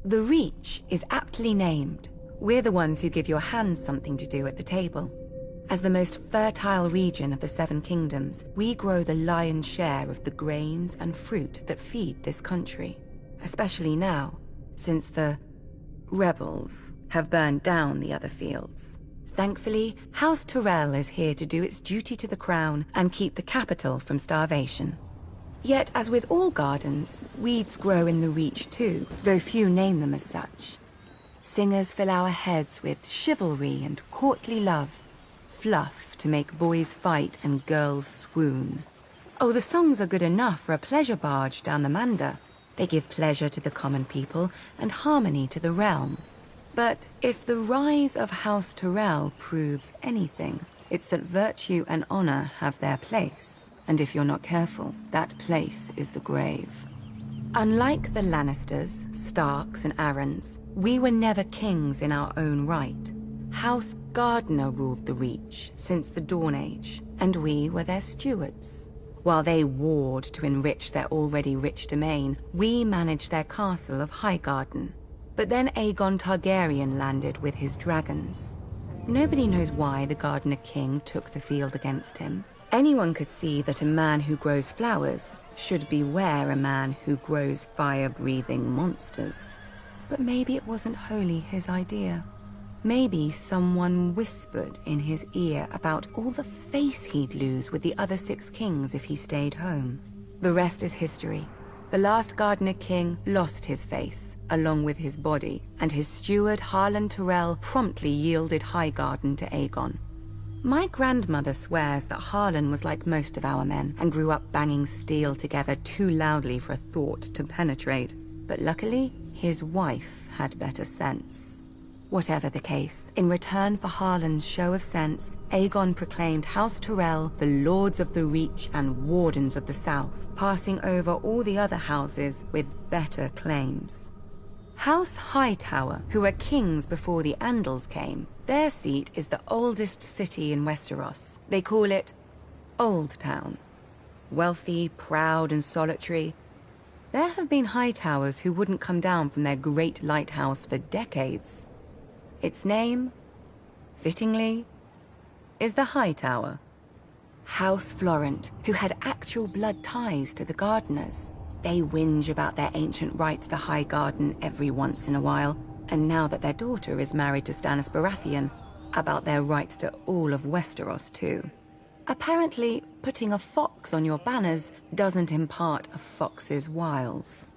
The Reach is aptly named. We're the ones who give your hands something to do at the table. As the most fertile region of the Seven Kingdoms, we grow the lion's share of the grains and fruit that feed this country. Especially now, since the rebels have burned down the other fields. Thankfully, House Tyrell is here to do its duty to the crown and keep the capital from starvation. Yet, as with all gardens, weeds grow in the Reach too, though few name them as such. Singers fill our heads with chivalry and courtly love, fluff to make boys fight and girls swoon. Oh, the songs are good enough for a pleasure barge down the Mander. They give pleasure to the common people and harmony to the realm. But if the rise of House Tyrell proves anything, it's that virtue and honor have their place. And if you're not careful, that place is the grave. Unlike the Lannisters, Starks, and Arryns, we were never kings in our own right. House Gardner ruled the Reach since the Dawn Age, and we were their stewards. While they warred to enrich their already rich domain, we managed their castle of Highgarden. But then Aegon Targaryen landed with his dragons. Nobody knows why the Gardener King took the field against him. Anyone could see that a man who grows flowers should beware a man who grows fire-breathing monsters. But maybe it wasn't wholly his idea. Maybe someone whispered in his ear about all the face he'd lose with the other 6 kings if he stayed home. The rest is history. The last Gardener King lost his face, along with his body, and his steward Harlan Tyrell promptly yielded Highgarden to Aegon. My grandmother swears that Harlan was like most of our men and grew up banging steel together too loudly for a thought to penetrate. But luckily, his wife had better sense. Whatever the case, in return for Harlan's show of sense, Aegon proclaimed House Tyrell the Lords of the Reach and Wardens of the South, passing over all the other houses with better claims. House Hightower, who were kings before the Andals came, their seat is the oldest city in Westeros. They call it Old Town. Wealthy, proud, and solitary, there have been Hightowers who wouldn't come down from their great lighthouse for decades. Its name, fittingly, is the Hightower. House Florent, who had actual blood ties to the Gardeners. They whinge about their ancient rights to Highgarden every once in a while, and now that their daughter is married to Stannis Baratheon, about their rights to all of Westeros too. Apparently, putting a fox on your banners doesn't impart a fox's wiles.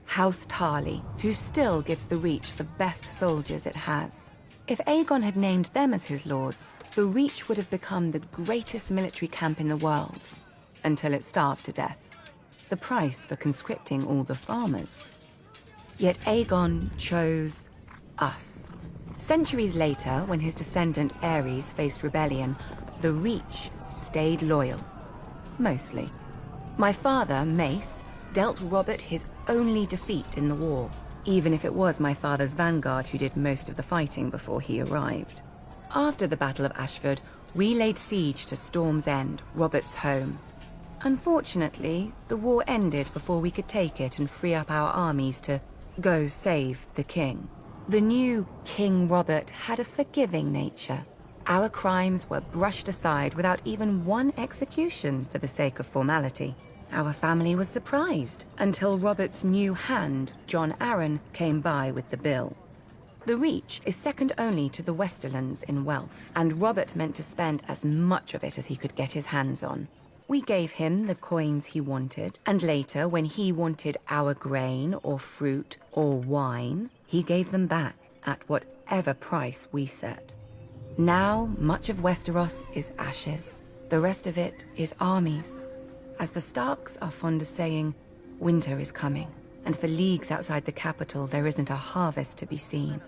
House Tarly, who still gives the Reach the best soldiers it has. If Aegon had named them as his lords, the Reach would have become the greatest military camp in the world, until it starved to death. The price for conscripting all the farmers. Yet Aegon chose us. Centuries later, when his descendant Aerys faced rebellion, the Reach stayed loyal. Mostly. My father, Mace, dealt Robert his only defeat in the war, even if it was my father's vanguard who did most of the fighting before he arrived. After the Battle of Ashford, we laid siege to Storm's End, Robert's home. Unfortunately, the war ended before we could take it and free up our armies to go save the king. The new King Robert had a forgiving nature. Our crimes were brushed aside without even one execution for the sake of formality. Our family was surprised until Robert's new hand, Jon Arryn, came by with the bill. The Reach is second only to the Westerlands in wealth, and Robert meant to spend as much of it as he could get his hands on. We gave him the coins he wanted, and later, when he wanted our grain or fruit or wine, he gave them back at whatever price we set. Now, much of Westeros is ashes. The rest of it is armies. As the Starks are fond of saying, winter is coming, and for leagues outside the capital there isn't a harvest to be seen.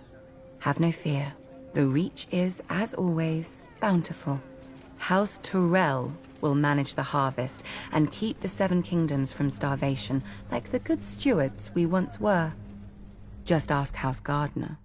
Have no fear. The Reach is, as always, bountiful. House Tyrell will manage the harvest and keep the Seven Kingdoms from starvation like the good stewards we once were. Just ask House Gardner.